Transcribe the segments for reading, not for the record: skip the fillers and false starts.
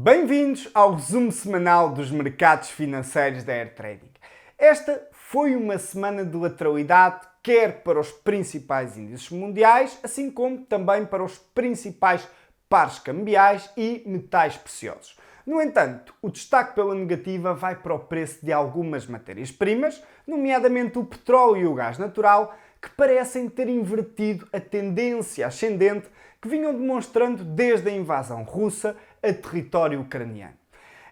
Bem-vindos ao resumo semanal dos mercados financeiros da Air Trading. Esta foi uma semana de lateralidade, quer para os principais índices mundiais, assim como também para os principais pares cambiais e metais preciosos. No entanto, o destaque pela negativa vai para o preço de algumas matérias-primas, nomeadamente o petróleo e o gás natural, que parecem ter invertido a tendência ascendente que vinham demonstrando desde a invasão russa a território ucraniano.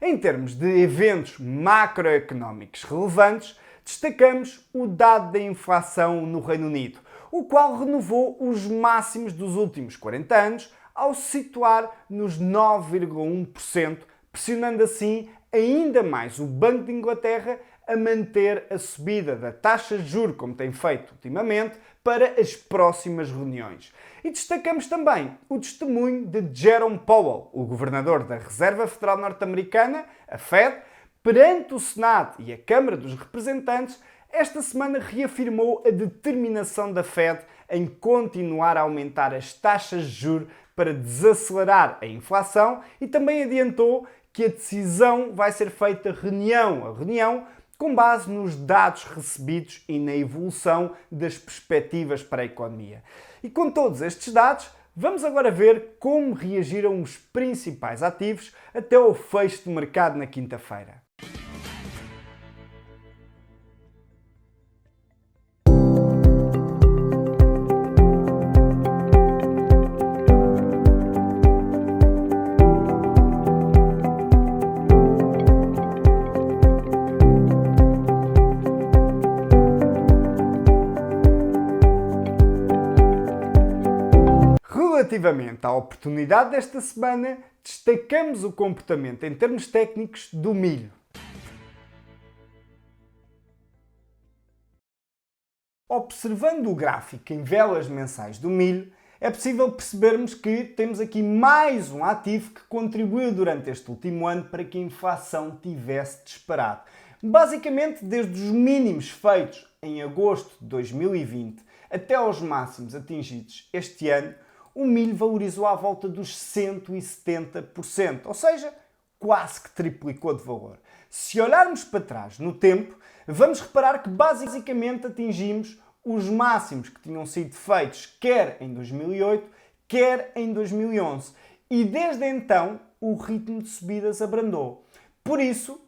Em termos de eventos macroeconómicos relevantes, destacamos o dado da inflação no Reino Unido, o qual renovou os máximos dos últimos 40 anos ao se situar nos 9,1%, pressionando assim ainda mais o Banco de Inglaterra a manter a subida da taxa de juros, como tem feito ultimamente, para as próximas reuniões. E destacamos também o testemunho de Jerome Powell, o governador da Reserva Federal Norte-Americana, a Fed, perante o Senado e a Câmara dos Representantes, esta semana reafirmou a determinação da Fed em continuar a aumentar as taxas de juros para desacelerar a inflação e também adiantou que a decisão vai ser feita reunião a reunião com base nos dados recebidos e na evolução das perspectivas para a economia. E com todos estes dados, vamos agora ver como reagiram os principais ativos até ao fecho de mercado na quinta-feira. Relativamente à oportunidade desta semana, destacamos o comportamento em termos técnicos do milho. Observando o gráfico em velas mensais do milho, é possível percebermos que temos aqui mais um ativo que contribuiu durante este último ano para que a inflação tivesse disparado. Basicamente, desde os mínimos feitos em agosto de 2020 até aos máximos atingidos este ano, o milho valorizou à volta dos 170%, ou seja, quase que triplicou de valor. Se olharmos para trás no tempo, vamos reparar que basicamente atingimos os máximos que tinham sido feitos quer em 2008, quer em 2011. E desde então o ritmo de subidas abrandou. Por isso,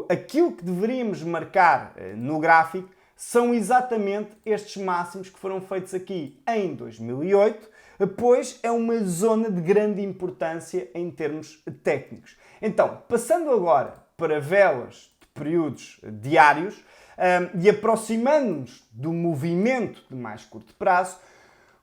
aquilo que deveríamos marcar no gráfico são exatamente estes máximos que foram feitos aqui em 2008, pois é uma zona de grande importância em termos técnicos. Então, passando agora para velas de períodos diários e aproximando-nos do movimento de mais curto prazo,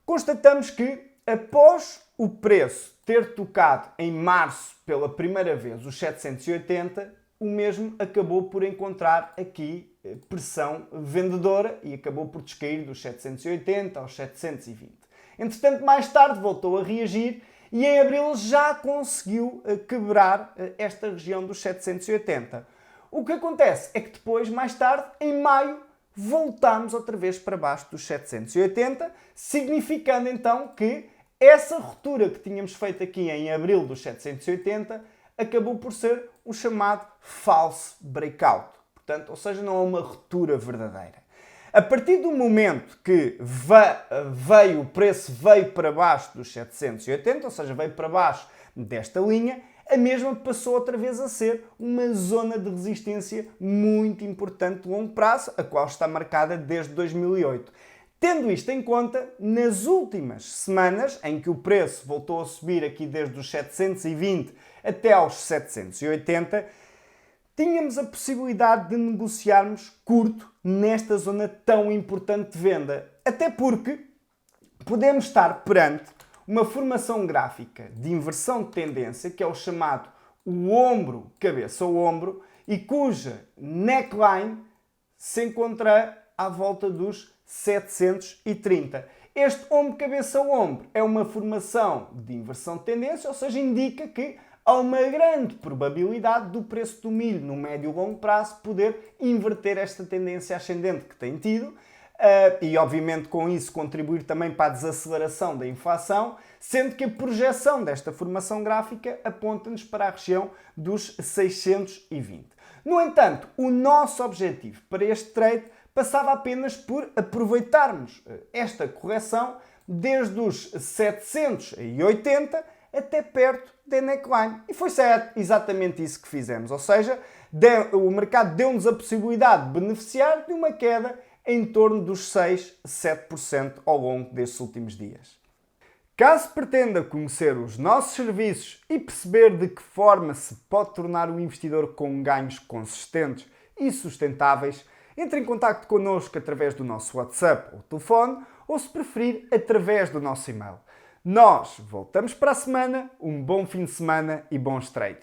constatamos que após o preço ter tocado em março pela primeira vez os 780, o mesmo acabou por encontrar aqui pressão vendedora e acabou por descair dos 780 aos 720. Entretanto, mais tarde voltou a reagir e em abril já conseguiu quebrar esta região dos 780. O que acontece é que depois, mais tarde, em maio, voltamos outra vez para baixo dos 780, significando então que essa ruptura que tínhamos feito aqui em abril dos 780 acabou por ser o chamado false breakout. Portanto, ou seja, não é uma ruptura verdadeira. A partir do momento que o preço veio para baixo dos 780, ou seja, veio para baixo desta linha, a mesma passou outra vez a ser uma zona de resistência muito importante de longo prazo, a qual está marcada desde 2008. Tendo isto em conta, nas últimas semanas, em que o preço voltou a subir aqui desde os 720 até aos 780, tínhamos a possibilidade de negociarmos curto nesta zona tão importante de venda. Até porque podemos estar perante uma formação gráfica de inversão de tendência, que é o chamado o ombro, cabeça ao ombro, e cuja neckline se encontra à volta dos 730. Este ombro, cabeça ao ombro é uma formação de inversão de tendência, ou seja, indica que há uma grande probabilidade do preço do milho no médio e longo prazo poder inverter esta tendência ascendente que tem tido e, obviamente, com isso contribuir também para a desaceleração da inflação, sendo que a projeção desta formação gráfica aponta-nos para a região dos 620. No entanto, o nosso objetivo para este trade passava apenas por aproveitarmos esta correção desde os 780 até perto da neckline. E foi certo, exatamente isso que fizemos. Ou seja, o mercado deu-nos a possibilidade de beneficiar de uma queda em torno dos 6-7% ao longo destes últimos dias. Caso pretenda conhecer os nossos serviços e perceber de que forma se pode tornar um investidor com ganhos consistentes e sustentáveis, entre em contacto connosco através do nosso WhatsApp ou telefone, ou se preferir, através do nosso e-mail. Nós voltamos para a semana, um bom fim de semana e bons trades!